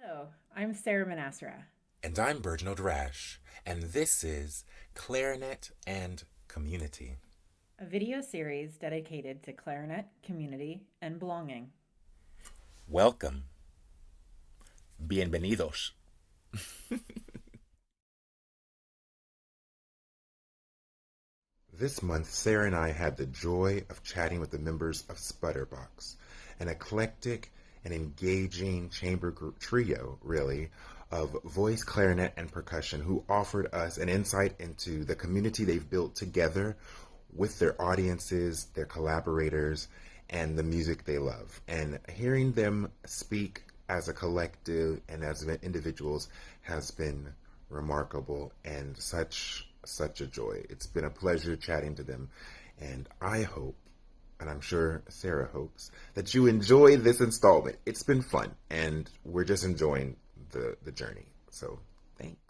Hello, I'm Sarah Manassera, And I'm Virginal Drash, and this is Clarinet and Community. a video series dedicated to clarinet, community, and belonging. Welcome. Bienvenidos. This month, Sarah and I had the joy of chatting with the members of Sputterbox, an eclectic and engaging chamber group trio, really, of voice, clarinet, and percussion who offered us an insight into the community they've built together with their audiences, their collaborators, and the music they love. And hearing them speak as a collective and as individuals has been remarkable and such a joy. It's been a pleasure chatting to them, and I hope, and I'm sure Sarah hopes, that you enjoy this installment. It's been fun, and we're just enjoying the journey. So thanks.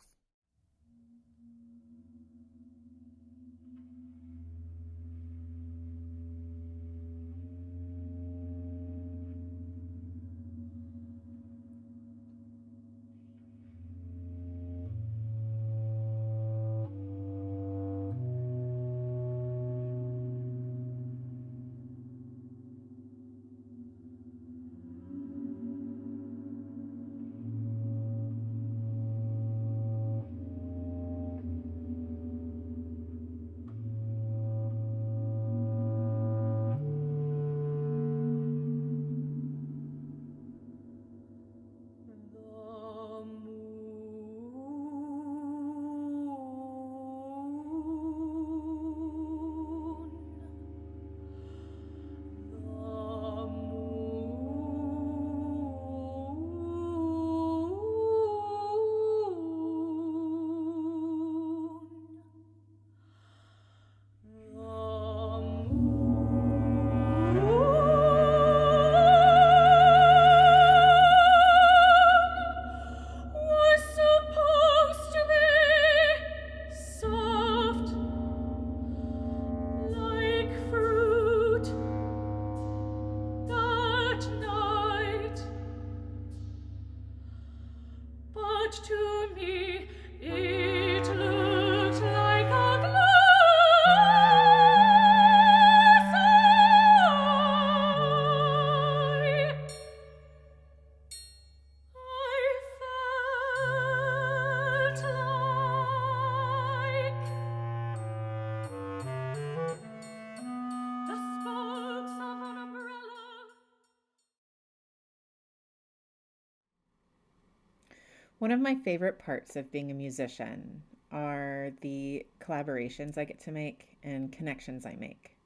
To me, it looked like a glass eye. I felt like the spokes of an umbrella. One of my favorite parts of being a musician are the collaborations I get to make and connections I make.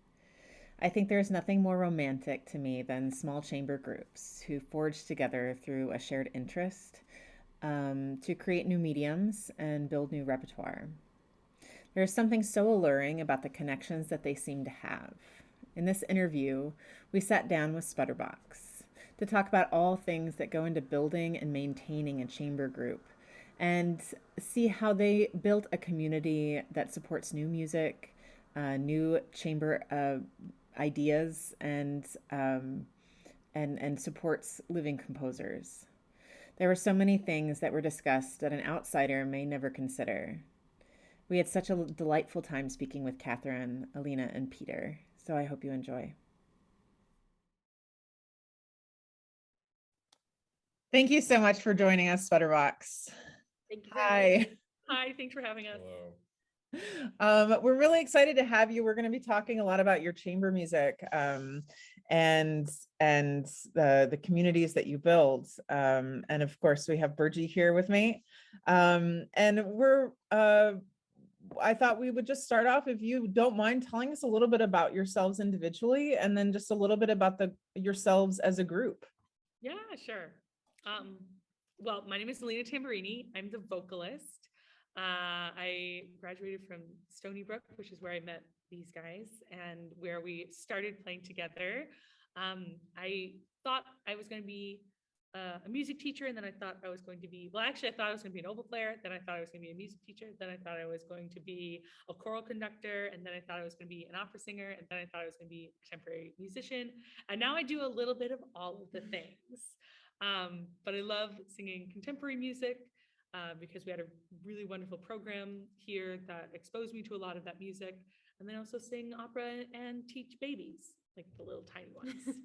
I think there's nothing more romantic to me than small chamber groups who forge together through a shared interest to create new mediums and build new repertoire. There's something so alluring about the connections that they seem to have. In this interview, we sat down with Sputterbox to talk about all things that go into building and maintaining a chamber group and see how they built a community that supports new music, new chamber ideas, and supports living composers. There were so many things that were discussed that an outsider may never consider. We had such a delightful time speaking with Catherine, Alina, and Peter, so I hope you enjoy. Thank you so much for joining us, Sputterbox. Thank you for having Hi. me. Hi, thanks for having us. We're really excited to have you. We're going to be talking a lot about your chamber music and the communities that you build. And of course, we have Burgie here with me. And I thought we would just start off, if you don't mind, telling us a little bit about yourselves individually, and then just a little bit about yourselves as a group. Yeah, sure. Um, well, my name is Alina Tamburini. I'm the vocalist. I graduated from Stony Brook, which is where I met these guys and where we started playing together. I thought I was going to be a music teacher, and then I thought I was going to be, well, actually, I thought I was going to be an oboe player. Then I thought I was going to be a music teacher. Then I thought I was going to be a choral conductor. And then I thought I was going to be an opera singer. And then I thought I was going to be a contemporary musician. And now I do a little bit of all of the things. But I love singing contemporary music because we had a really wonderful program here that exposed me to a lot of that music. And then also sing opera and teach babies, like the little tiny ones.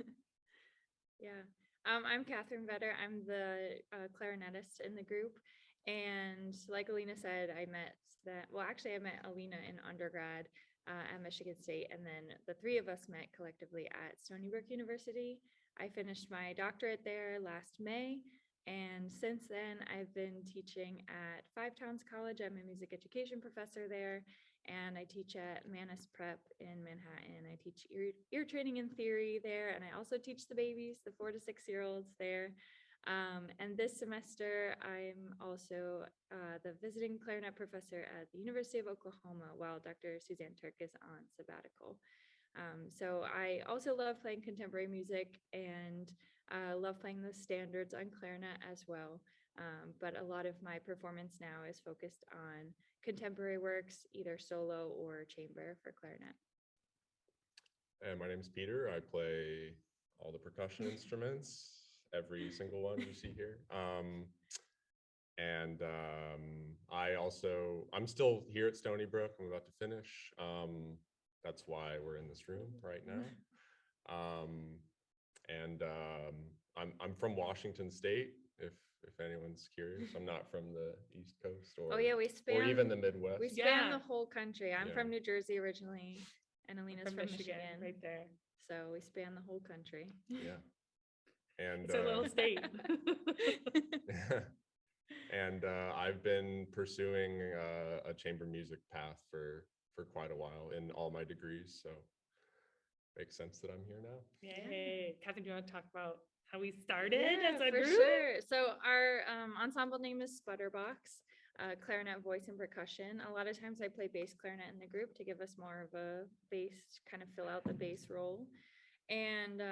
Yeah. I'm Catherine Vetter. I'm the clarinetist in the group. And like Alina said, I met Alina in undergrad at Michigan State. And then the three of us met collectively at Stony Brook University. I finished my doctorate there last May. And since then, I've been teaching at Five Towns College. I'm a music education professor there. And I teach at Manus Prep in Manhattan. I teach ear training and theory there, and I also teach the babies, the 4 to 6 year olds there. And this semester, I'm also the visiting clarinet professor at the University of Oklahoma, while Dr. Suzanne Turk is on sabbatical. So I also love playing contemporary music and love playing the standards on clarinet as well. But a lot of my performance now is focused on contemporary works, either solo or chamber for clarinet. And my name is Peter. I play all the percussion instruments, every single one you see here. I'm still here at Stony Brook. I'm about to finish. That's why we're in this room right now. I'm from Washington State, if anyone's curious. I'm not from the East Coast or even the Midwest. We span the whole country. I'm from New Jersey originally, and Alina's from Michigan, right there. So we span the whole country. Yeah. And it's a little state. And I've been pursuing a chamber music path for quite a while in all my degrees, so makes sense that I'm here now. Yay. Catherine, do you want to talk about how we started as a for group? Sure. So our ensemble name is Sputterbox, clarinet, voice, and percussion. A lot of times I play bass clarinet in the group to give us more of a bass, kind of fill out the bass role. And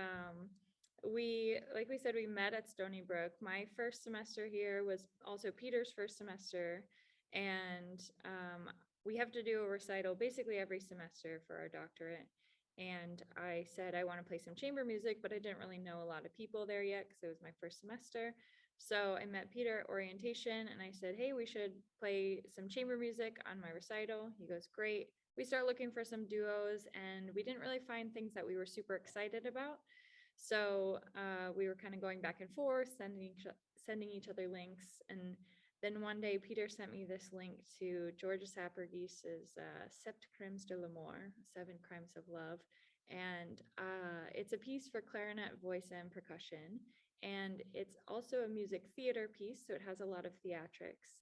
like we said, we met at Stony Brook. My first semester here was also Peter's first semester. And we have to do a recital basically every semester for our doctorate. And I said, I want to play some chamber music, but I didn't really know a lot of people there yet because it was my first semester. So I met Peter at orientation and I said, hey, we should play some chamber music on my recital. He goes, great. We start looking for some duos and we didn't really find things that we were super excited about. So we were kind of going back and forth, sending each other links. And then one day, Peter sent me this link to Georgia Sapergeese's Sept Crimes de l'Amour, 7 Crimes of Love. And it's a piece for clarinet, voice, and percussion. And it's also a music theater piece, so it has a lot of theatrics.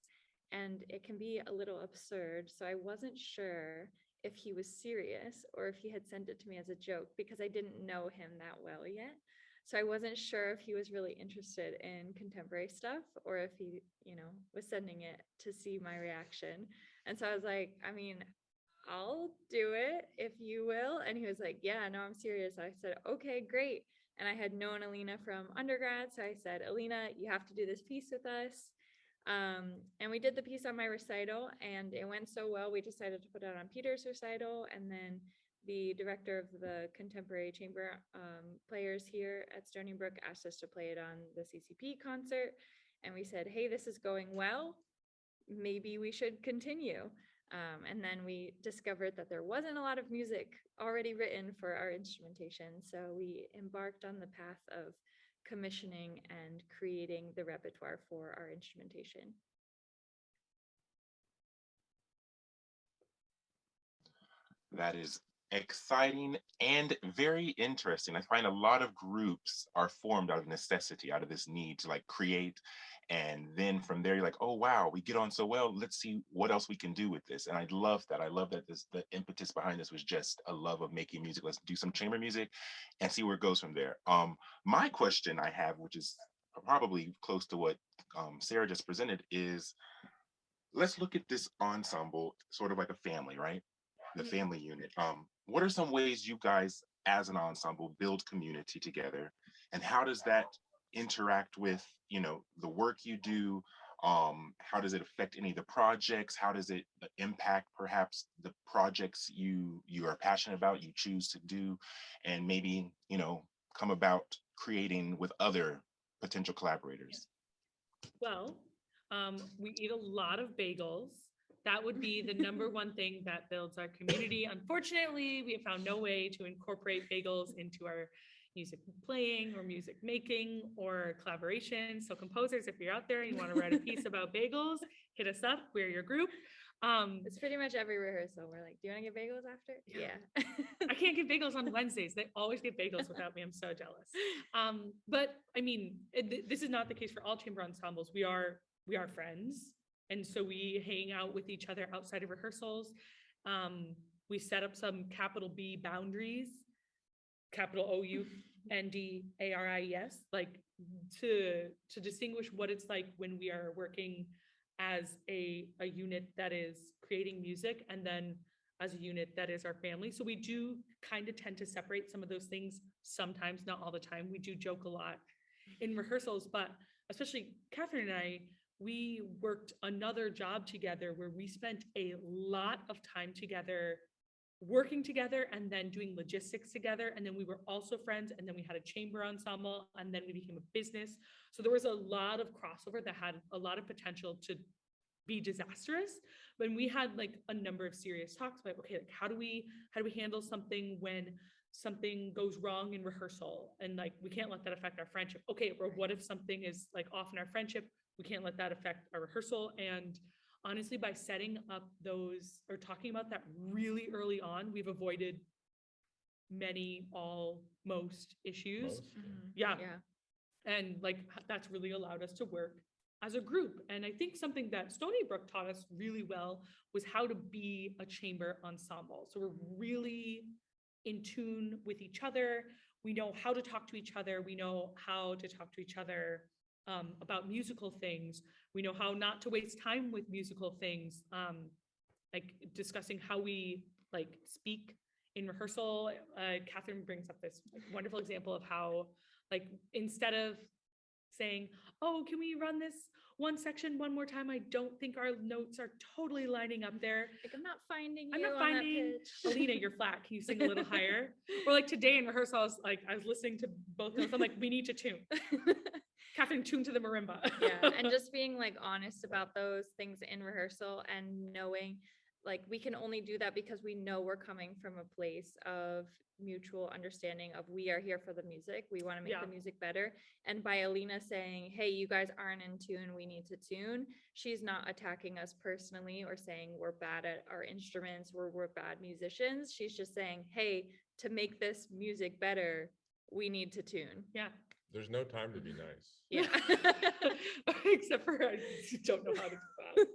And it can be a little absurd, so I wasn't sure if he was serious or if he had sent it to me as a joke because I didn't know him that well yet. So I wasn't sure if he was really interested in contemporary stuff or if he, was sending it to see my reaction. And so I was like, I mean, I'll do it if you will. And he was like, yeah, no, I'm serious. I said, okay, great. And I had known Alina from undergrad. So I said, Alina, you have to do this piece with us. And we did the piece on my recital and it went so well, we decided to put it on Peter's recital. And then the director of the contemporary chamber players here at Stony Brook asked us to play it on the CCP concert. And we said, hey, this is going well. Maybe we should continue. And then we discovered that there wasn't a lot of music already written for our instrumentation. So we embarked on the path of commissioning and creating the repertoire for our instrumentation. That is exciting and very interesting. I find a lot of groups are formed out of necessity, out of this need to create. And then from there, you're like, oh, wow, we get on so well. Let's see what else we can do with this. And I love that. I love that the impetus behind this was just a love of making music. Let's do some chamber music and see where it goes from there. My question I have, which is probably close to what Sarah just presented, is let's look at this ensemble sort of like a family, right? The family unit. What are some ways you guys as an ensemble build community together? And how does that interact with, the work you do? How does it affect any of the projects? How does it impact perhaps the projects you are passionate about, you choose to do, and maybe, come about creating with other potential collaborators? Well, we eat a lot of bagels. That would be the number one thing that builds our community. Unfortunately, we have found no way to incorporate bagels into our music playing or music making or collaboration. So composers, if you're out there and you want to write a piece about bagels, hit us up. We're your group. It's pretty much every rehearsal. We're like, do you want to get bagels after? Yeah. I can't get bagels on Wednesdays. They always get bagels without me. I'm so jealous. But I mean, this is not the case for all chamber ensembles. We are friends. And so we hang out with each other outside of rehearsals. We set up some capital B boundaries, capital OUNDARIES, like to distinguish what it's like when we are working as a unit that is creating music, and then as a unit that is our family. So we do kind of tend to separate some of those things sometimes, not all the time. We do joke a lot in rehearsals, but especially Catherine and I, we worked another job together where we spent a lot of time together, working together and then doing logistics together. And then we were also friends, and then we had a chamber ensemble, and then we became a business. So there was a lot of crossover that had a lot of potential to be disastrous. When we had like a number of serious talks about, okay, like how do we handle something when something goes wrong in rehearsal, and like we can't let that affect our friendship. Okay, or what if something is like off in our friendship? We can't let that affect our rehearsal. And honestly, by setting up those or talking about that really early on, we've avoided most issues. Yeah. And like that's really allowed us to work as a group. And I think something that Stony Brook taught us really well was how to be a chamber ensemble. So we're really in tune with each other. We know how to talk to each other. We know how to talk to each other about musical things. We know how not to waste time with musical things, like discussing how we like speak in rehearsal. Catherine brings up this wonderful example of how, like, instead of saying, oh, can we run this one section one more time? I don't think our notes are totally lining up there. Like, I'm not finding I'm you not on that finding pitch. Alina, you're flat. Can you sing a little higher? Or like today in rehearsal, I was listening to both notes. I'm like, we need to tune. Catherine, tune to the marimba. Yeah, and just being like honest about those things in rehearsal, and knowing like we can only do that because we know we're coming from a place of mutual understanding of we are here for the music. We want to make the music better. And by Alina saying, hey, you guys aren't in tune, we need to tune, she's not attacking us personally or saying we're bad at our instruments, we're bad musicians. She's just saying, hey, to make this music better, we need to tune. Yeah. There's no time to be nice. Yeah. Except for I don't know how to do that.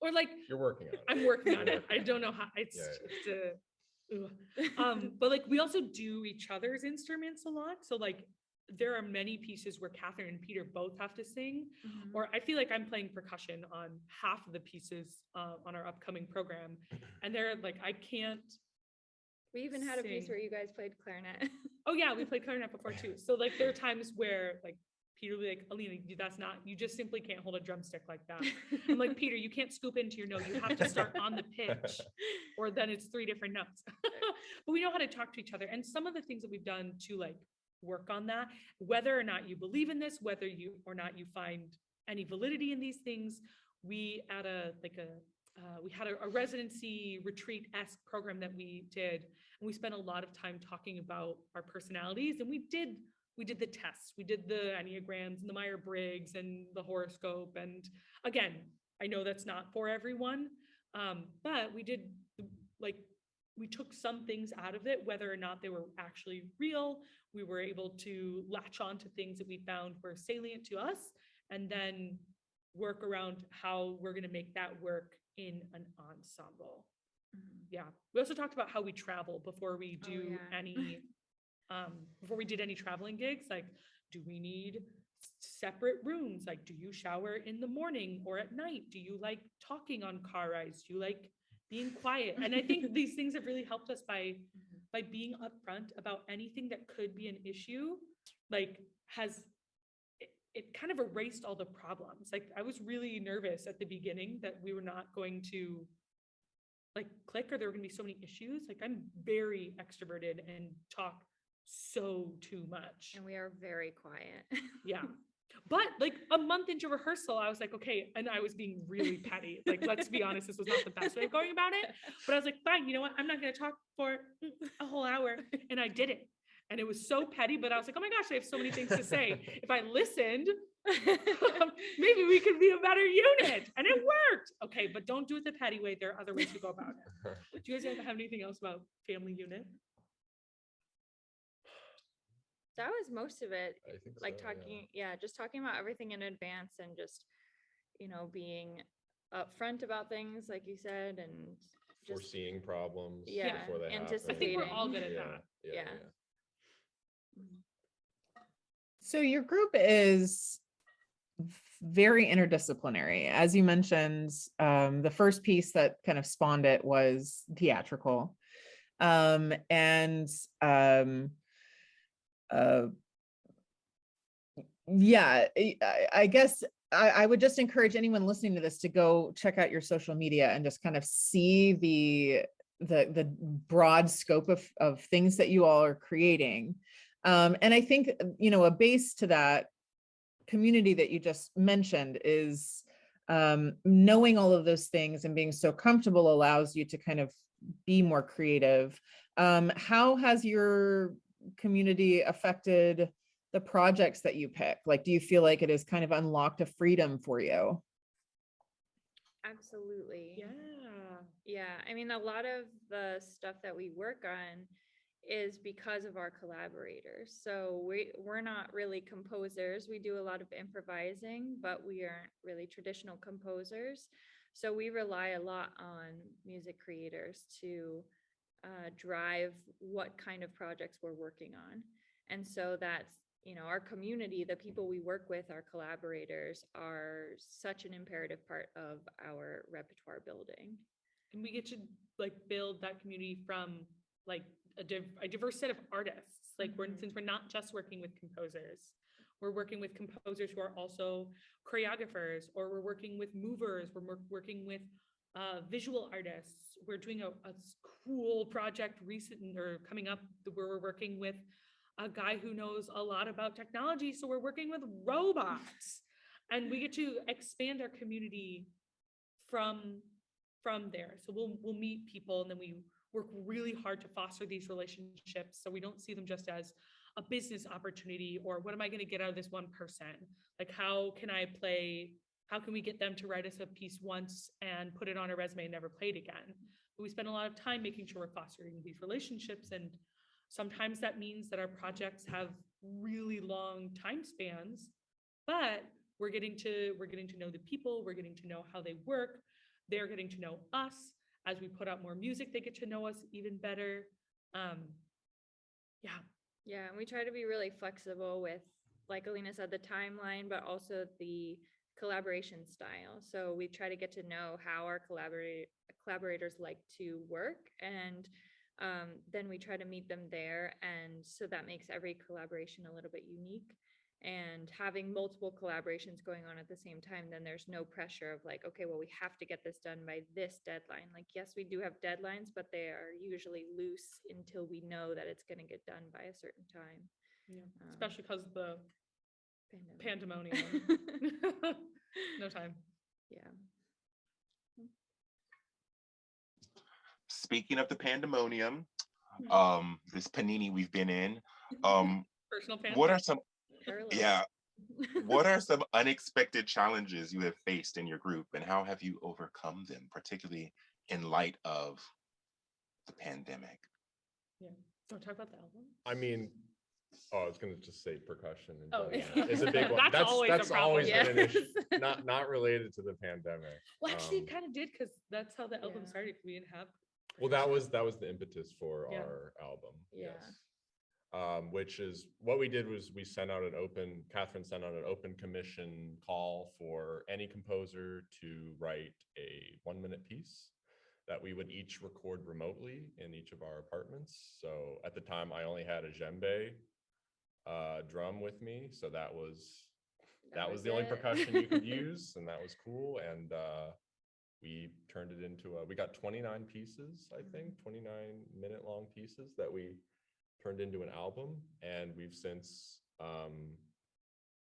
Or like You're working on it. I'm working on it. I don't know how it's but like we also do each other's instruments a lot. So like there are many pieces where Catherine and Peter both have to sing, or I feel like I'm playing percussion on half of the pieces on our upcoming program. And they're like, I can't. We even had a piece where you guys played clarinet. Oh yeah, we played clarinet before too. So like there are times where like Peter will be like, Alina, you just simply can't hold a drumstick like that. I'm like, Peter, you can't scoop into your note. You have to start on the pitch, or then it's 3 different notes. But we know how to talk to each other. And some of the things that we've done to like work on that, whether or not you believe in this, whether you or not you find any validity in these things, we had a residency retreat-esque program that we did, and we spent a lot of time talking about our personalities, and we did the tests, we did the Enneagrams and the Myers-Briggs and the horoscope. And again, I know that's not for everyone, but we did, like, we took some things out of it, whether or not they were actually real. We were able to latch on to things that we found were salient to us, and then work around how we're going to make that work in an ensemble. Yeah. We also talked about how we travel before we do any before we did any traveling gigs. Like, do we need separate rooms? Like, do you shower in the morning or at night? Do you like talking on car rides? Do you like being quiet? And I think these things have really helped us by being upfront about anything that could be an issue. Like, it kind of erased all the problems. Like, I was really nervous at the beginning that we were not going to like click, or there were going to be so many issues. Like, I'm very extroverted and talk so too much. And we are very quiet. Yeah. But like a month into rehearsal, I was like, okay, and I was being really petty. Like, let's be honest, this was not the best way of going about it. But I was like, fine, you know what? I'm not going to talk for a whole hour. And I did it. And it was so petty, but I was like, oh my gosh, I have so many things to say. If I listened, maybe we could be a better unit. And it worked. Okay, but don't do it the petty way. There are other ways to go about it. Do you guys have anything else about family unit? That was most of it. I think Like so, talking, just talking about everything in advance and just, being upfront about things, like you said, and just, foreseeing problems Yeah, before they happen. I think we're all good at Yeah, that. yeah, Yeah. So your group is very interdisciplinary. As you mentioned, the first piece that kind of spawned it was theatrical. And yeah, I guess I would just encourage anyone listening to this to go check out your social media and just kind of see the broad scope of things that you all are creating. And I think, a base to that community that you just mentioned is knowing all of those things and being so comfortable allows you to kind of be more creative. How has your community affected the projects that you pick? Like, do you feel like it has kind of unlocked a freedom for you? absolutely. Yeah. Yeah, I mean, a lot of the stuff that we work on is because of our collaborators. So we're not really composers. We do a lot of improvising, but we aren't really traditional composers. So we rely a lot on music creators to drive what kind of projects we're working on. And so that's, our community, the people we work with, our collaborators, are such an imperative part of our repertoire building. And we get to like build that community from like a diverse set of artists. Like since we're not just working with composers, we're working with composers who are also choreographers, or we're working with movers, we're working with visual artists. We're doing a cool project coming up where we're working with a guy who knows a lot about technology. So we're working with robots, and we get to expand our community from there. So we'll meet people, and then we work really hard to foster these relationships, so we don't see them just as a business opportunity or what am I going to get out of this one person? Like, how can we get them to write us a piece once and put it on a resume and never play it again? But we spend a lot of time making sure we're fostering these relationships, and sometimes that means that our projects have really long time spans, but we're getting to know the people, we're getting to know how they work, they're getting to know us. As we put out more music, they get to know us even better. Yeah, and we try to be really flexible with, like Alina said, the timeline, but also the collaboration style. So we try to get to know how our collaborators like to work, and then we try to meet them there. And so that makes every collaboration a little bit unique. And having multiple collaborations going on at the same time, then there's no pressure of like, okay, well, we have to get this done by this deadline. Like, yes, we do have deadlines, but they are usually loose until we know that it's going to get done by a certain time. Yeah, especially because of the pandemonium. No time. Yeah. Speaking of the pandemonium, this panini we've been in, Personal pandemonium. what are some what are some unexpected challenges you have faced in your group, and how have you overcome them, particularly in light of the pandemic? Yeah. Don't talk about the album. I mean, I was gonna just say percussion. It's a big one. That's always a problem. Always been an issue. Not related to the pandemic. Well, actually, it kind of did, because that's how the album started. We didn't have. Well, that was the impetus for our album. Yeah. Yes. Which is what we did was Catherine sent out an open commission call for any composer to write a 1-minute piece that we would each record remotely in each of our apartments. So at the time I only had a djembe drum with me. So that was the only percussion you could use, and that was cool. And we turned it into we got 29 pieces, I think, 29-minute long pieces that we turned into an album. And we've since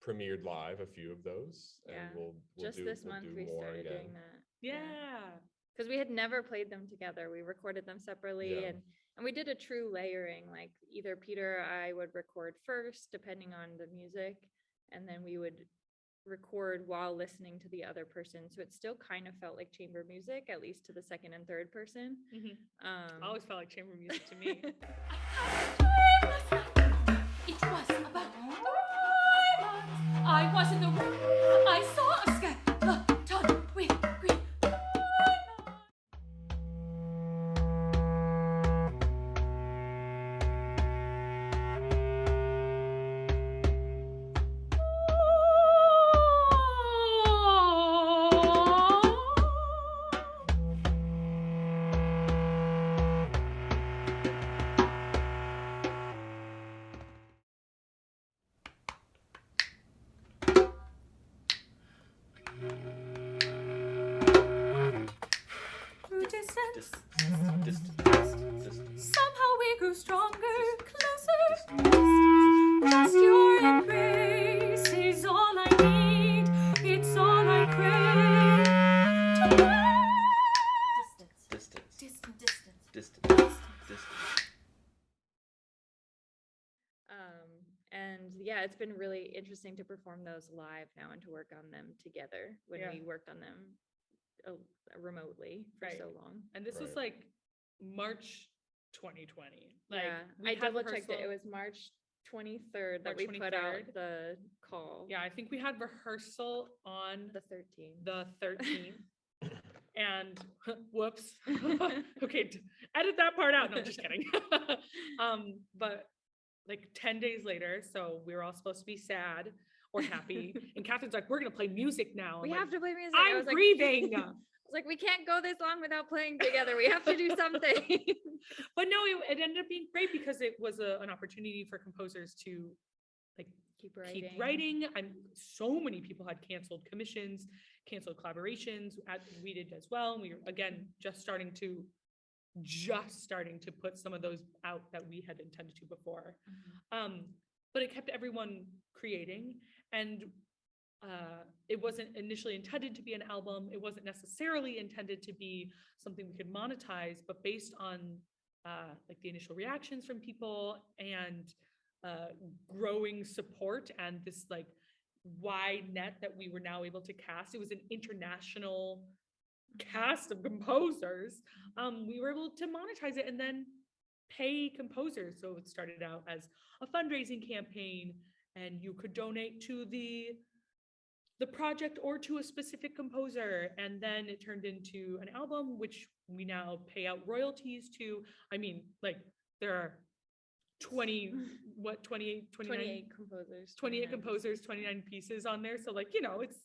premiered live a few of those, and Yeah. we'll Just do this we'll month do we more started again. doing that. Yeah. Because we had never played them together. We recorded them separately, Yeah. and we did a true layering. Like either Peter or I would record first, depending on the music, and then we would record while listening to the other person. So it still kind of felt like chamber music, at least to the second and third person. Always felt like chamber music to me. It was about I was in the room. I saw a skeleton with green. Somehow we grew stronger, closer. Just your embrace is all I need. It's all I crave. Distance. And yeah, it's been really interesting to perform those live now and to work on them together when Yeah. we worked on them remotely for Right. so long. And this was Right. like March 2020. Like Yeah, we I had double checked it. rehearsal- It was March 23rd that March we put out 23rd. the call. Yeah, I think we had rehearsal on The 13th. the 13th. And whoops. Okay, edit that part out. No, just kidding. But like 10 days later, so we were all supposed to be sad or happy. And Catherine's like, we're gonna play music now. We I'm have like, to play music. I I'm was like- grieving. I was like, we can't go this long without playing together. We have to do something. But no, it ended up being great because it was an opportunity for composers to like Keep keep writing. And so many people had canceled commissions, canceled collaborations. We did as well. And we were again just starting to put some of those out that we had intended to before. But it kept everyone creating, and it wasn't initially intended to be an album. It wasn't necessarily intended to be something we could monetize, but based on like the initial reactions from people and growing support and this like wide net that we were now able to cast. It was an international cast of composers. We were able to monetize it and then pay composers. So it started out as a fundraising campaign, and you could donate to the project or to a specific composer, and then it turned into an album, which we now pay out royalties to. I mean, like there are 28 composers. 28 composers, 29 pieces on there. So like, it's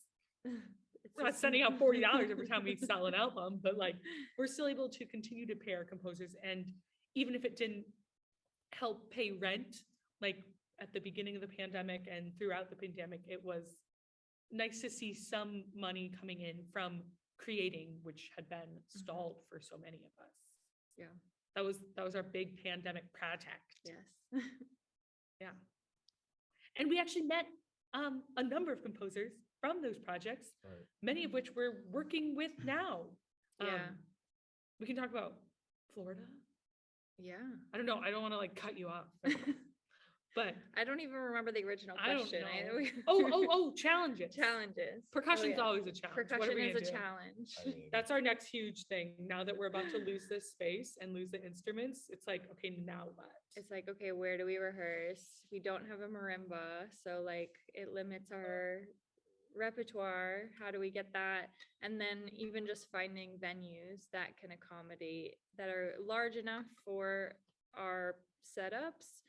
It's we're not just- sending out $40 every time we sell an album, but like we're still able to continue to pay our composers. And even if it didn't help pay rent, like at the beginning of the pandemic and throughout the pandemic, it was nice to see some money coming in from creating, which had been stalled for so many of us. Yeah. That was our big pandemic project. Yes. Yeah. And we actually met a number of composers from those projects, Right. many of which we're working with now. Yeah. We can talk about Florida. Yeah. I don't know. I don't want to like cut you off, but I don't even remember the original I don't question. know. Challenges. Challenges. Percussion's Oh, yeah. always a challenge. What are Percussion we is gonna a do? challenge. I mean, That's our next huge thing. Now that we're about to lose this space and lose the instruments, it's like, okay, now what? It's like, okay, where do we rehearse? We don't have a marimba, so like it limits our repertoire. How do we get that? And then even just finding venues that can accommodate, that are large enough for our setups,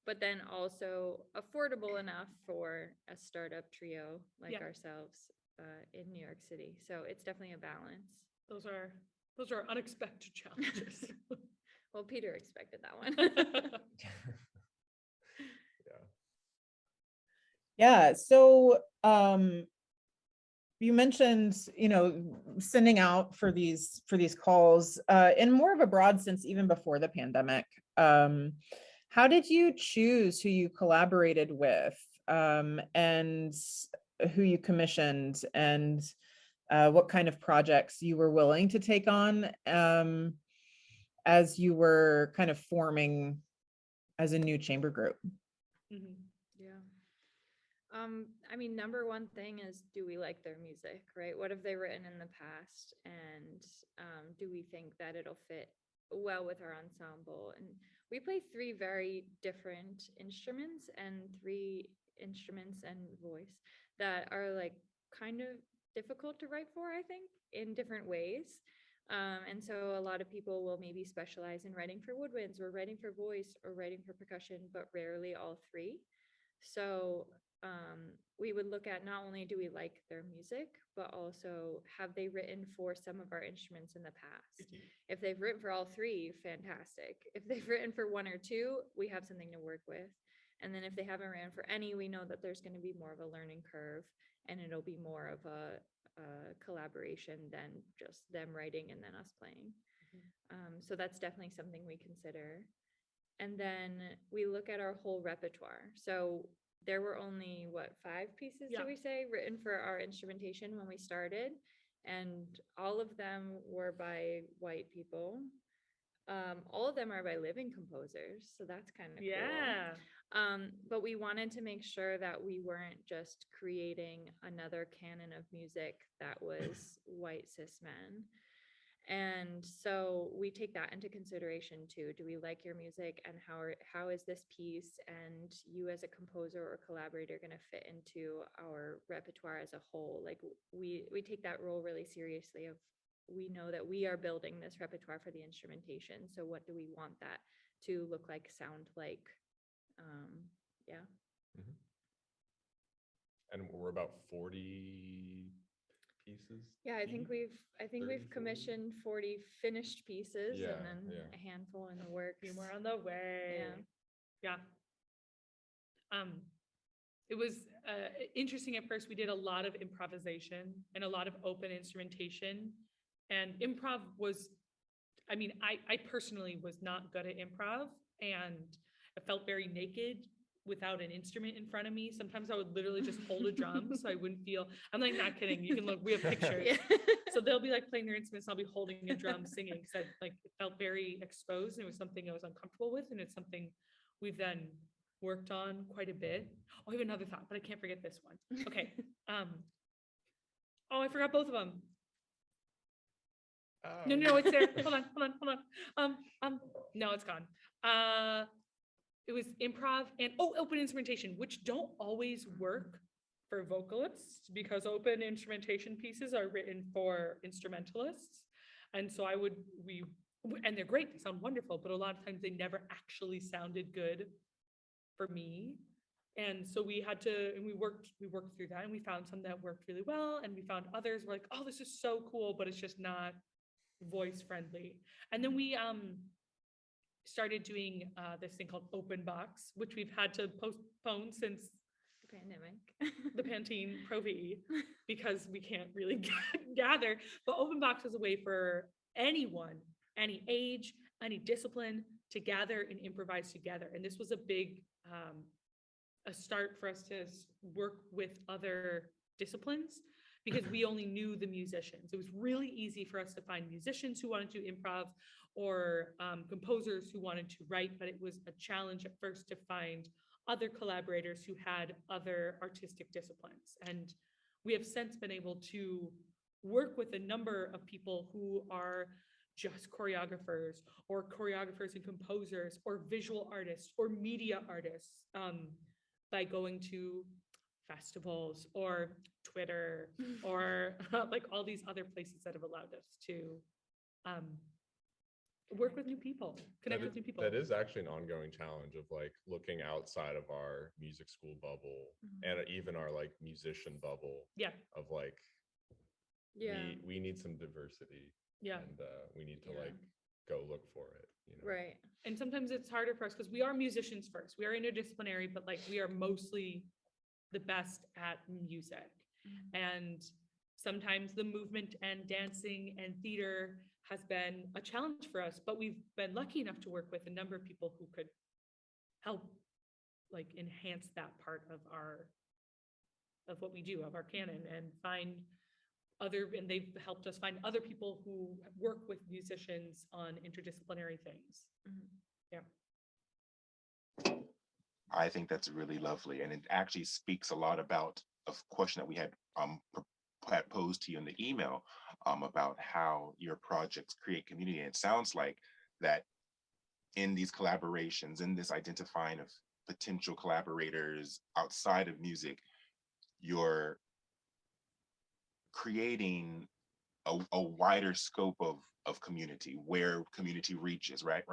but then also affordable enough for a startup trio like Yeah. ourselves in New York City. So it's definitely a balance. Those are unexpected challenges. Well, Peter expected that one. Yeah. So you mentioned, sending out for these calls in more of a broad sense, even before the pandemic. How did you choose who you collaborated with? and who you commissioned, and what kind of projects you were willing to take on as you were kind of forming as a new chamber group. Mhm. Yeah. I mean, number one thing is, do we like their music, right? What have they written in the past? And do we think that it'll fit well with our ensemble? And we play three very different instruments and voice that are like kind of difficult to write for, I think, in different ways. And so a lot of people will maybe specialize in writing for woodwinds or writing for voice or writing for percussion, but rarely all three. So we would look at not only do we like their music, but also have they written for some of our instruments in the past? If they've written for all three, fantastic. If they've written for one or two, we have something to work with. And then if they haven't written for any, we know that there's going to be more of a learning curve, and it'll be more of a collaboration than just them writing and then us playing. So that's definitely something we consider. And then we look at our whole repertoire. So there were only, what, 5 pieces, Yeah. did we say, written for our instrumentation when we started? And all of them were by white people. All of them are by living composers, so that's kind of cool. Yeah. But we wanted to make sure that we weren't just creating another canon of music that was white cis men. And so we take that into consideration too. Do we like your music, and how is this piece and you as a composer or collaborator going to fit into our repertoire as a whole? Like we take that role really seriously. Of we know that we are building this repertoire for the instrumentation. So what do we want that to look like, sound like? Yeah. Mhm. And we're about 40 pieces. Yeah, I think deep? we've 30, 40? commissioned 40 finished pieces, Yeah, and then yeah. a handful in the works. Few more on the way. Yeah. Yeah. It was interesting at first. We did a lot of improvisation and a lot of open instrumentation. And improv was, I mean, I personally was not good at improv, and I felt very naked without an instrument in front of me. Sometimes I would literally just hold a drum so I wouldn't feel, I'm like, not kidding. You can look, we have pictures. Yeah. So they'll be like playing their instruments, I'll be holding a drum singing, because I like it felt very exposed, and it was something I was uncomfortable with, and it's something we've then worked on quite a bit. Oh, I have another thought, but I can't forget this one. Okay. Oh, I forgot both of them. No, it's there. Hold on. No, it's gone. It was improv and open instrumentation, which don't always work for vocalists, because open instrumentation pieces are written for instrumentalists. And so and they're great, they sound wonderful, but a lot of times they never actually sounded good for me. And so we worked through that, and we found some that worked really well, and we found others were like, oh, this is so cool, but it's just not voice friendly. And then we started doing this thing called Open Box, which we've had to postpone since The pandemic. the Pantene Pro VE, because we can't really gather. But Open Box is a way for anyone, any age, any discipline, to gather and improvise together. And this was a big a start for us to work with other disciplines, because we only knew the musicians. It was really easy for us to find musicians who wanted to improv, or composers who wanted to write, but it was a challenge at first to find other collaborators who had other artistic disciplines. And we have since been able to work with a number of people who are just choreographers, or choreographers and composers, or visual artists, or media artists, by going to festivals or Twitter or like all these other places that have allowed us to work with new people, connect with new people. That is actually an ongoing challenge of like looking outside of our music school bubble, and even our like musician bubble. Yeah. Of like, Yeah. we need some diversity. Yeah. And we need to like go look for it. Right. And sometimes it's harder for us because we are musicians first. We are interdisciplinary, but like we are mostly the best at music. And sometimes the movement and dancing and theater has been a challenge for us, but we've been lucky enough to work with a number of people who could help like enhance that part of what we do, of our canon, and find and they've helped us find other people who work with musicians on interdisciplinary things. Mhm. Yeah. I think that's really lovely, and it actually speaks a lot about a question that we had posed to you in the email about how your projects create community. And it sounds like that in these collaborations, in this identifying of potential collaborators outside of music, you're creating a wider scope of community, where community reaches, right?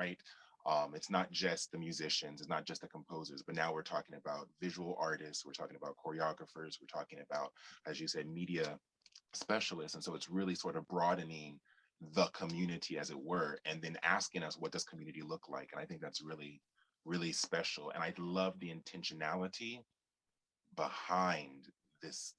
It's not just the musicians, it's not just the composers, but now we're talking about visual artists, we're talking about choreographers, we're talking about, as you said, media specialists. And so it's really sort of broadening the community, as it were, and then asking us, what does community look like? And I think that's really, really special. And I love the intentionality behind this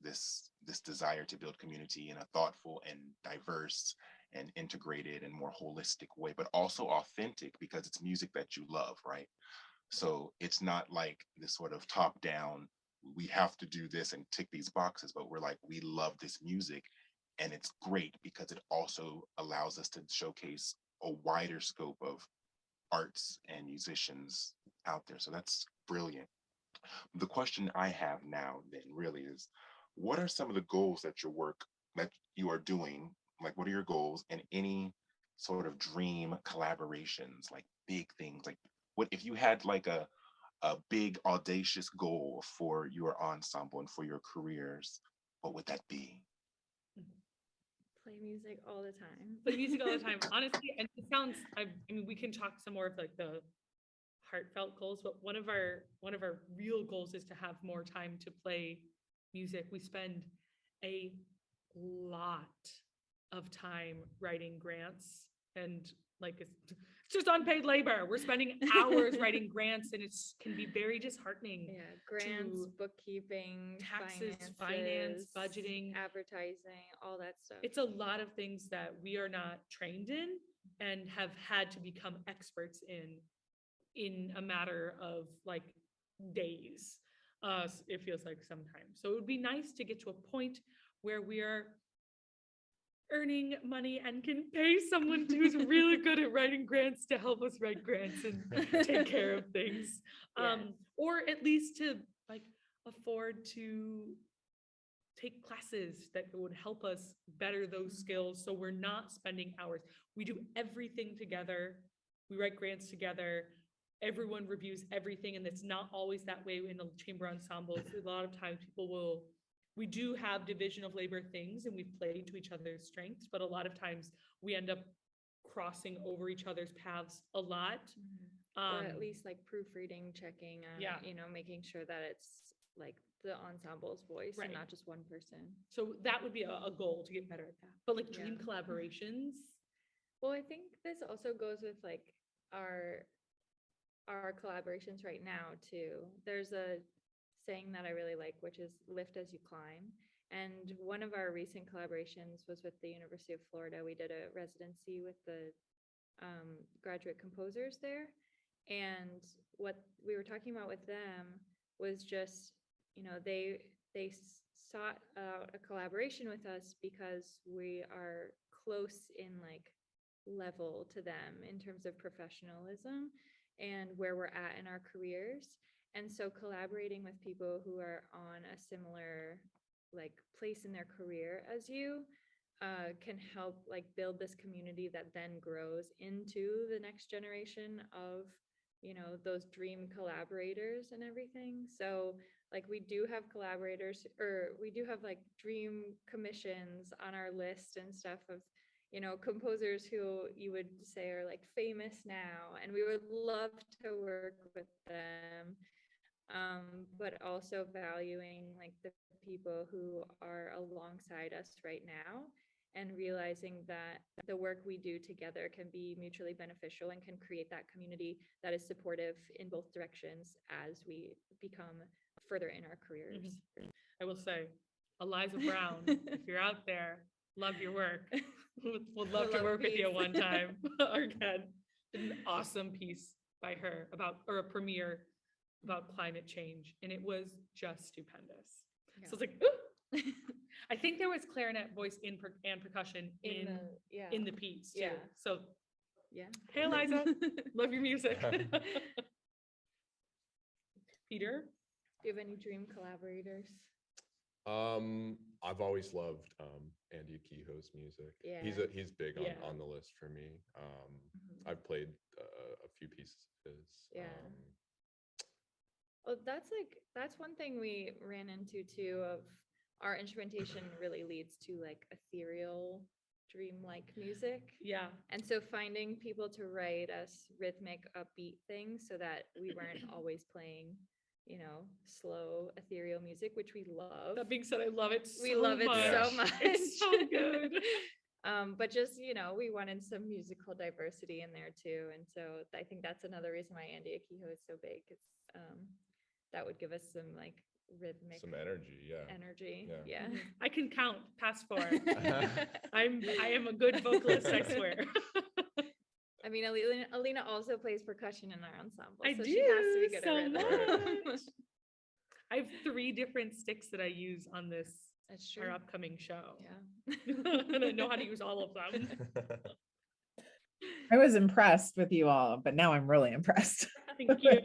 desire to build community in a thoughtful and diverse and integrated and more holistic way, but also authentic, because it's music that you love, right? So it's not like this sort of top down, we have to do this and tick these boxes, but we're like, we love this music, and it's great because it also allows us to showcase a wider scope of arts and musicians out there. So that's brilliant. The question I have now then really is, what are some of the goals that that you are doing? Like, what are your goals, and any sort of dream collaborations, like big things? Like, what if you had like a big audacious goal for your ensemble and for your careers, what would that be? Play music all the time. Play music all the time, honestly. And it sounds, I mean, we can talk some more of like the heartfelt goals, but one of our real goals is to have more time to play music. We spend a lot of time writing grants, and like it's just unpaid labor. We're spending hours writing grants, and it can be very disheartening. Yeah, grants, to bookkeeping, taxes, finances, budgeting, advertising, all that stuff. it's a lot of things that we are not trained in and have had to become experts in a matter of like days. It feels like sometimes. So it would be nice to get to a point where we are earning money and can pay someone who's really good at writing grants to help us write grants and take care of things. Yes. Or at least to like afford to take classes that would help us better those skills, so we're not spending hours. We do everything together. We write grants together. Everyone reviews everything, and it's not always that way in the chamber ensembles. A lot of times we do have division of labor things, and we play to each other's strengths, but a lot of times we end up crossing over each other's paths a lot. Or at least like proofreading, checking, Yeah. making sure that it's like the ensemble's voice Right. and not just one person. So that would be a goal, to get better at that. But like dream Yeah. collaborations. Well, I think this also goes with like our collaborations right now too. There's a saying that I really like, which is lift as you climb. And one of our recent collaborations was with the University of Florida. We did a residency with the graduate composers there. And what we were talking about with them was just, they sought out a collaboration with us because we are close in like level to them in terms of professionalism and where we're at in our careers. And so collaborating with people who are on a similar like place in their career as you can help like build this community that then grows into the next generation of those dream collaborators and everything. So like we do have collaborators, or we do have like dream commissions on our list and stuff of composers who you would say are like famous now, and we would love to work with them, but also valuing like the people who are alongside us right now, and realizing that the work we do together can be mutually beneficial and can create that community that is supportive in both directions as we become further in our careers. I will say, Eliza Brown, if you're out there, love your work. Would love to work with you one time. Again, an awesome piece by her or a premiere about climate change, and it was just stupendous. Yeah. So it's like, ooh. I think there was clarinet voice and percussion in the piece too. Yeah. So Yeah. hey, Eliza, love your music. Peter? Do you have any dream collaborators? I've always loved Andy Kehoe's music. Yeah. He's big Yeah. on the list for me. Mhm. I've played a few pieces of his. Yeah. Well, that's one thing we ran into too, of our instrumentation really leads to like ethereal, dreamlike music. Yeah. And so finding people to write us rhythmic, upbeat things so that we weren't always playing, slow, ethereal music, which we love. That being said, I love it so We love it so much. much. It's so good. But just, we wanted some musical diversity in there too. And so I think that's another reason why Andy Akiho is so big. It's, that would give us some like rhythmic Some energy, yeah. energy. Yeah. Yeah. I can count past 4. I am a good vocalist, I swear. I mean, Alina also plays percussion in our ensemble, I so do she has to be good so at rhythm. much. I have 3 different sticks that I use on this, That's true. our upcoming show. Yeah. And I know how to use all of them. I was impressed with you all, but now I'm really impressed. Thank you.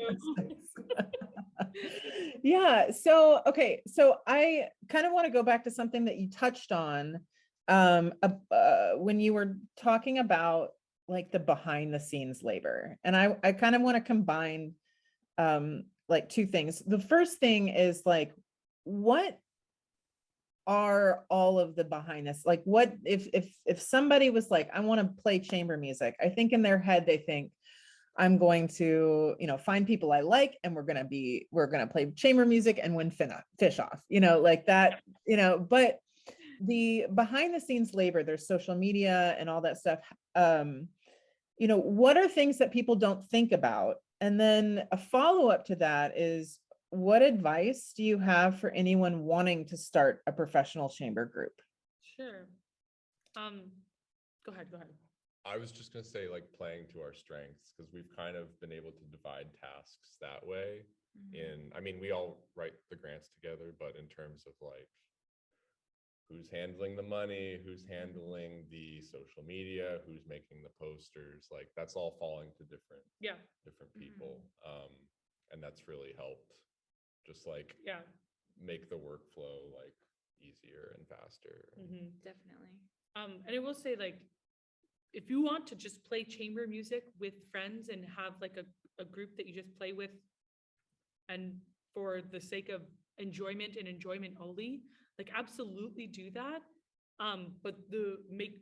Yeah. So, okay. So I kind of want to go back to something that you touched on when you were talking about like the behind the scenes labor. And I kind of want to combine like 2 things. The first thing is like, what are all of the behind this? Like what, if somebody was like, I want to play chamber music, I think in their head, they think, I'm going to, find people I like, and we're going to play chamber music and win fish off, like that, but the behind the scenes labor, there's social media and all that stuff. What are things that people don't think about? And then a follow-up to that is, what advice do you have for anyone wanting to start a professional chamber group? Sure. Go ahead. I was just going to say, like, playing to our strengths, because we've kind of been able to divide tasks that way. We all write the grants together, but in terms of like who's handling the money, who's handling the social media, who's making the posters, like that's all falling to different people. And that's really helped just like make the workflow like easier and faster. Definitely. And I will say, like, if you want to just play chamber music with friends and have like a group that you just play with, and for the sake of enjoyment and enjoyment only, like absolutely do that. But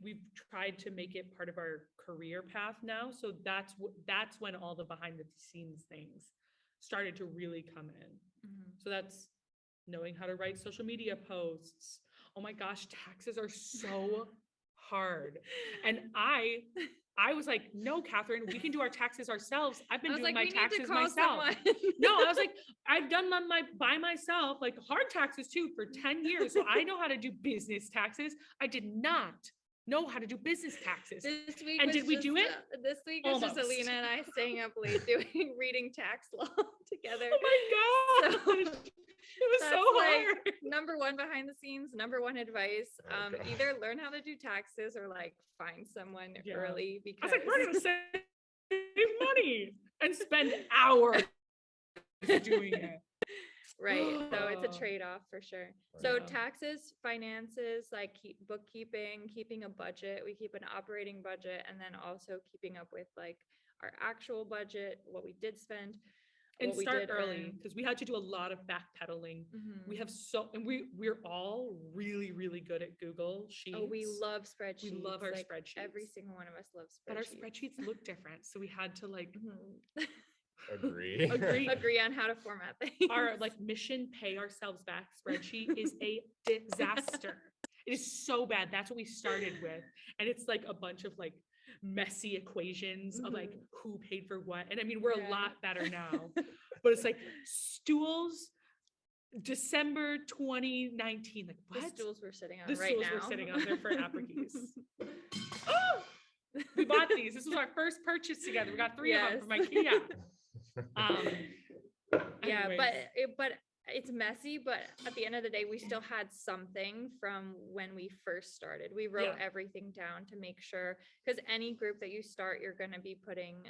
we've tried to make it part of our career path now. So that's when all the behind the scenes things started to really come in. So that's knowing how to write social media posts. Oh my gosh, taxes are so hard. And I was like, no, Catherine, we can do our taxes ourselves. I've been doing my taxes myself. No, I was like, I've done my by myself, like hard taxes too, for 10 years. So I know how to do business taxes. I did not know how to do business taxes. This week, and did we do it? This week was just Almost. Alina and I staying up late reading tax law together. Oh my gosh. It was so hard. Like, number 1 behind the scenes, number 1 advice. Either learn how to do taxes or like find someone early, because I was like, we're gonna save money and spend hours doing it. Right. So it's a trade-off for sure. So Yeah. taxes, finances, like bookkeeping, keeping a budget. We keep an operating budget, and then also keeping up with like our actual budget, what we did spend. And what we start did early, earn. because we had to do a lot of backpedaling. Mhm. We have we're all really, really good at Google Sheets. Oh, we love spreadsheets. We love our like, spreadsheets. Every single one of us loves spreadsheets. But our spreadsheets look different. So we had to like Agree. Agree on how to format things. our like mission pay ourselves back spreadsheet is a disaster. It is so bad. That's what we started with. And it's like a bunch of like messy equations of like who paid for what. And I mean, we're a lot better now, but it's like stools, December 2019. Like what? The stools we're sitting on The right stools now. we're sitting on there for apricot. Oh, we bought these. This was our first purchase together. We got 3 of them from IKEA. Yeah, Anyways. but it's messy, but at the end of the day, we still had something from when we first started. We wrote Yeah. everything down to make sure, because any group that you start, you're going to be putting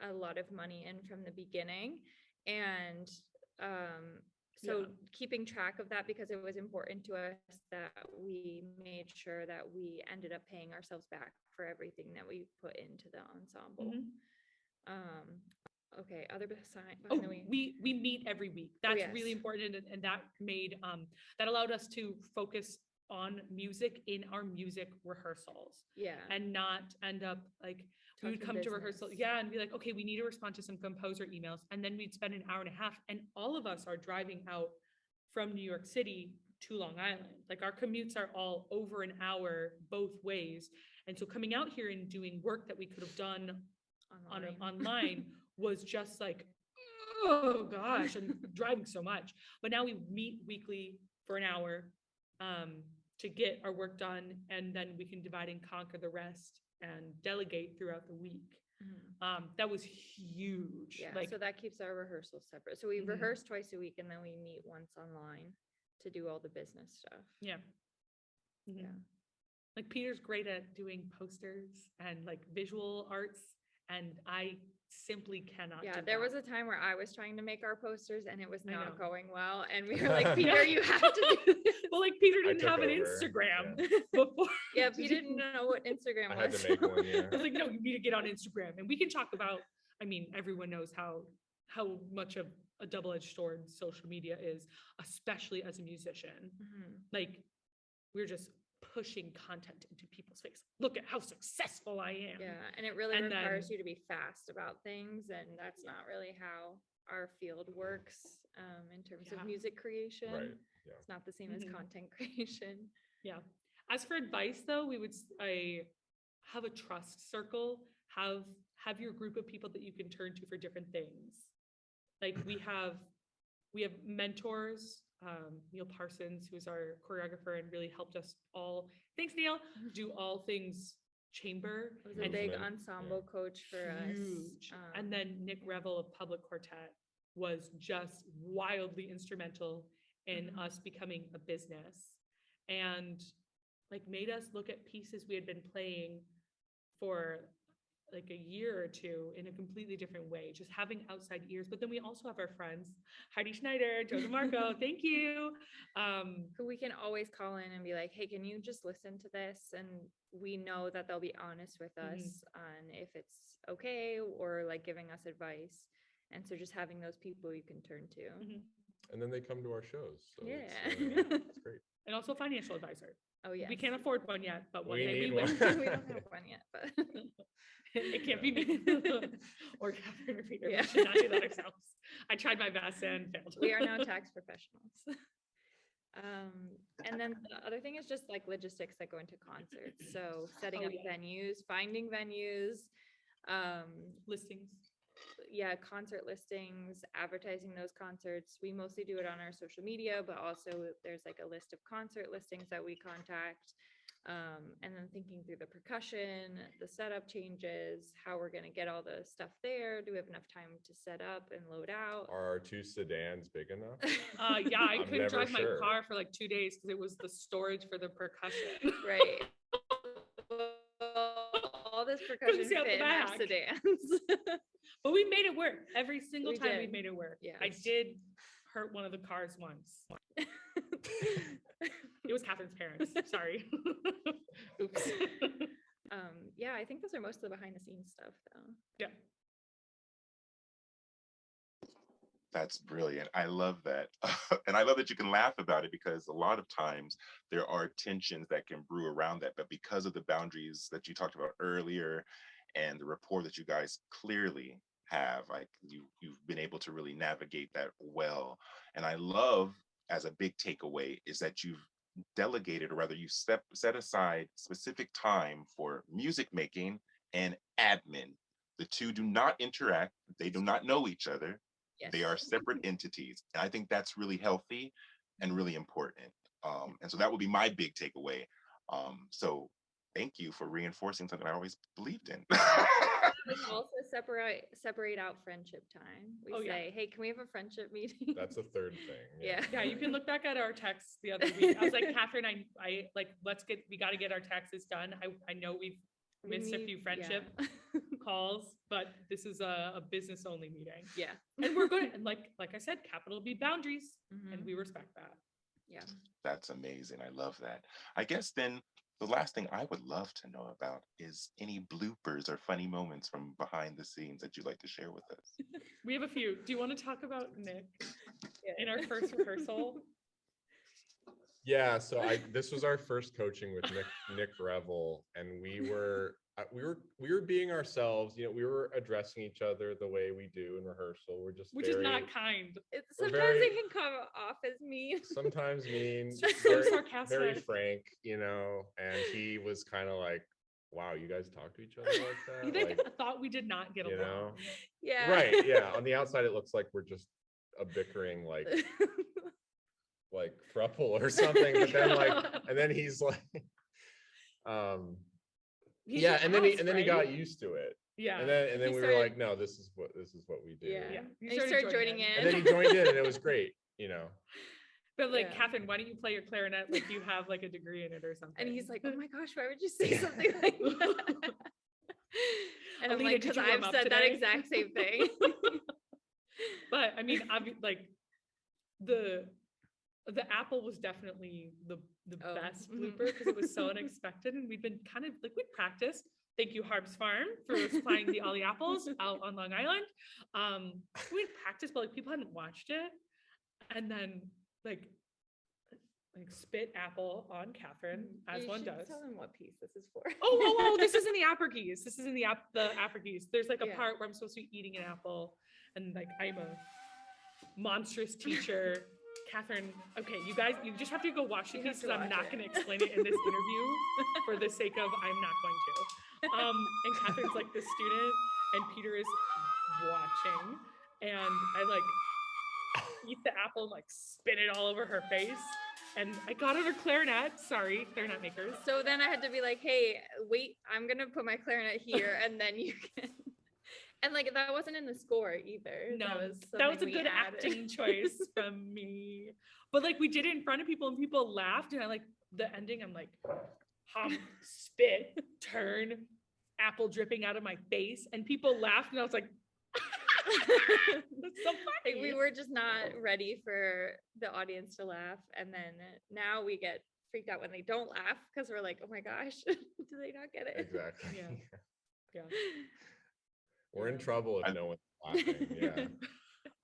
a lot of money in from the beginning. And so Yeah. keeping track of that, because it was important to us that we made sure that we ended up paying ourselves back for everything that we put into the ensemble. Mhm. Okay, other behind Oh, the wings. we meet every week. That's really yes. important, and that made that allowed us to focus on music in our music rehearsals Yeah. and not end up like we would Talking come to rehearsal, business. yeah, and be like, okay, we need to respond to some composer emails, and then we'd spend an hour and a half, and all of us are driving out from New York City to Long Island. Like our commutes are all over an hour both ways, and so coming out here and doing work that we could have done online was just like, oh gosh, I'm driving so much. But now we meet weekly for an hour to get our work done, and then we can divide and conquer the rest and delegate throughout the week. That was huge. Yeah, Like, so that keeps our rehearsals separate. So we Mhm. rehearse twice a week and then we meet once online to do all the business stuff. yeah. Mhm. Yeah. Like Peter's great at doing posters and like visual arts, and I simply cannot Yeah, do there was that. a time where I was trying to make our posters and it was I know. not going well. And we were like, Peter, you have to do this. Well, like Peter I didn't took have an over, Instagram yeah. before. Yeah, Peter didn't know what Instagram I had was. to make one, yeah. I was like, no, you need to get on Instagram, and we can talk about. I mean, everyone knows how much of a double-edged sword social media is, especially as a musician. Mhm. Like, we're just pushing content into people's face. Look at how successful I am. Yeah, and it really And requires then- you to be fast about things, and that's not really how our field works in terms Yeah. of music creation. Right, yeah. It's not the same as Mhm. content creation. Yeah. As for advice, though, I have a trust circle. Have your group of people that you can turn to for different things. Like we have mentors. Neil Parsons, who's our choreographer and really helped us all. Thanks, Neil. Do all things chamber. It was a and big Movement, ensemble coach for huge. us. And then Nick Revel of Public Quartet was just wildly instrumental in Mhm. us becoming a business, and like made us look at pieces we had been playing for like a year or two in a completely different way, just having outside ears. But then we also have our friends, Heidi Schneider, Joe DeMarco, thank you. Who we can always call in and be like, hey, can you just listen to this? And we know that they'll be honest with Mhm. us on if it's okay or like giving us advice. And so just having those people you can turn to. Mhm. And then they come to our shows. So Yeah. it's great. And also a financial advisor. Oh, yes. We can't afford one yet, but one We day we need will. one. We don't have one yet, but It can't be me or Catherine or Peter. Yeah. We should not do that ourselves. I tried my best and failed. we are now tax professionals. And then the other thing is just like logistics that go into concerts. So setting Oh, up yeah. venues, finding venues, Listings. yeah, concert listings, advertising those concerts. We mostly do it on our social media, but also there's like a list of concert listings that we contact. And then thinking through the percussion, the setup changes, how we're gonna get all the stuff there. Do we have enough time to set up and load out? Are our 2 sedans big enough? Yeah, I I'm couldn't never drive sure. my car for like 2 days because it was the storage for the percussion. Right. All this percussion see out the fit in our back. sedans. But we made it work. Every single We time we did. made it work. Yes. I did hurt one of the cars once. It was Catherine's parents. Sorry. Oops. Yeah, I think those are most of the behind the scenes stuff though. Yeah. That's brilliant. I love that. And I love that you can laugh about it because a lot of times there are tensions that can brew around that. But because of the boundaries that you talked about earlier and the rapport that you guys clearly have, like you've been able to really navigate that well. And I love, as a big takeaway, is that you've delegated, or rather you set aside specific time for music making and admin. The two do not interact. They do not know each other. Yes. They are separate entities. And I think that's really healthy and really important. And so that would be my big takeaway. So thank you for reinforcing something I always believed in. We also separate out friendship time. We Oh, yeah. say, hey, can we have a friendship meeting? That's a third thing. Yeah. Yeah, you can look back at our texts the other week. I was like, Catherine, I like, we got to get our taxes done. I know we've We missed a need- few friendship calls, but this is a business only meeting. Yeah. And we're good. And like I said, capital B boundaries, and Mhm. we respect that. Yeah. That's amazing. I love that. I guess then the last thing I would love to know about is any bloopers or funny moments from behind the scenes that you'd like to share with us. We have a few. Do you want to talk about Nick in our first rehearsal? Yeah, so this was our first coaching with Nick Revel, and we were being ourselves. You know, we were addressing each other the way we do in rehearsal. We're just Which is not kind. We're Sometimes very- it can come off as mean. sometimes mean, So very, sarcastic. very frank, you know. And he was kind of like, "Wow, you guys talk to each other like that?" You think Like, I thought we did not get you along. know? Yeah. Right? Yeah. On the outside, it looks like we're just a bickering like throuple or something, but then and then he's like, He yeah, just and then he asked, got right? used to it, Yeah. and then He we were started- like, no, this is what we do. Yeah. Yeah. And he started joining in. And then he joined in, and it was great, you know. But like, Yeah. Catherine, why don't you play your clarinet like you have like a degree in it or something? And he's like, oh my gosh, why would you say something like that? And I'm Alina, like, did because you I've warm up said that today? exact same thing. But I mean, like the apple was definitely the Oh, best mhm. blooper because it was so unexpected, and we'd been kind of like we'd practiced. Thank you, Harb's Farm, for supplying all the apples out on Long Island. We'd practiced, but like people hadn't watched it, and then like spit apple on Catherine as You one should does. Tell him what piece this is for. Oh, this is in the upper keys. This is in the upper keys. There's like a Yeah. part where I'm supposed to be eating an apple, and like I'm a monstrous teacher. Catherine, okay, you guys, you just have to go watch the You piece have to because I'm watch not it. going to explain it in this interview for the sake of I'm not going to. And Catherine's like the student, and Peter is watching, and I like eat the apple, and, like spit it all over her face. And I got her clarinet. Sorry, clarinet makers. So then I had to be like, hey, wait, I'm gonna put my clarinet here, and then you can. And like that wasn't in the score either. No, that was that was a something we good added. acting choice from me. But like we did it in front of people, and people laughed. And I like the ending. I'm like, spit, turn, apple dripping out of my face, and people laughed, and I was like, that's so Like, funny. we were just not ready for the audience to laugh, and then now we get freaked out when they don't laugh because we're like, oh my gosh, do they not get it? Exactly. Yeah. Yeah. We're in trouble if no one's laughing. Yeah.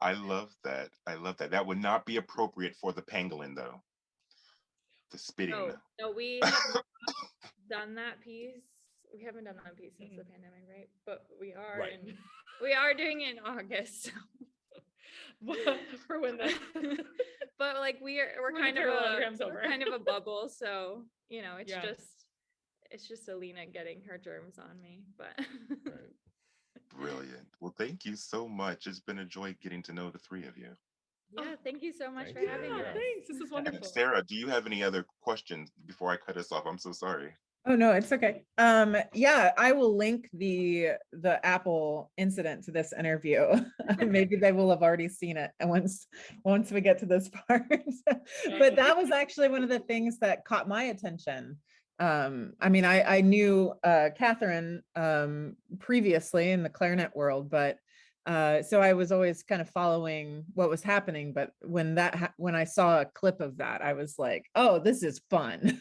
I love that. I love that. That would not be appropriate for the pangolin, though. The spitting. No, we have done that piece. We haven't done that piece since the pandemic, right? But we are Right. we are doing it in August. For when the But like we're when the kind of parallelogram's we're over. kind of a bubble, so you know, Yeah. it's just Alina getting her germs on me. But Right. Brilliant. Well, thank you so much. It's been a joy getting to know the three of you. yeah, thank you so much Thank for you. having Yeah, us. thanks. This is wonderful. Sarah, do you have any other questions before I cut us off? I'm so sorry. Oh no, it's okay. Yeah, I will link the Apple incident to this interview. Maybe they will have already seen it once we get to this part. But that was actually one of the things that caught my attention. I mean, I knew Catherine previously in the clarinet world, but so I was always kind of following what was happening. But when I saw a clip of that, I was like, oh, this is fun.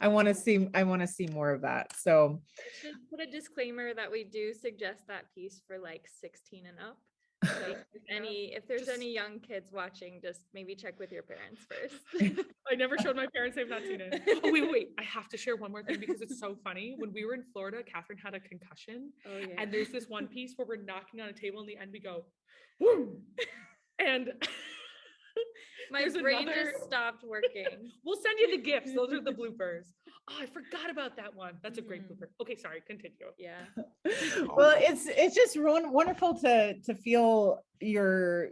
I want to see more of that. So Just put a disclaimer that we do suggest that piece for like 16 and up. So if there's Just- any young kids watching, just maybe check with your parents first. I never showed my parents. They've not seen it. Oh, wait. I have to share one more thing because it's so funny. When we were in Florida, Catherine had a concussion. Oh yeah. And there's this one piece where we're knocking on a table. In the end, we go, woo! And My there's brain another- just stopped working. we'll send you the gifts. Those are the bloopers. Oh, I forgot about that one. That's a great Mhm. blooper. Okay, sorry. Continue. Yeah. well, it's just wonderful to feel your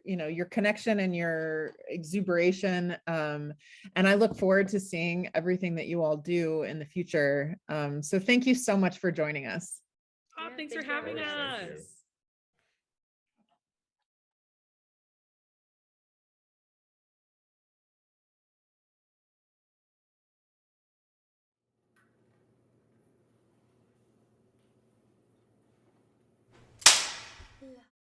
connection and your exuberation. And I look forward to seeing everything that you all do in the future. So thank you so much for joining us. You're Yeah, Thanks thank for you, having Of course, us. thank you.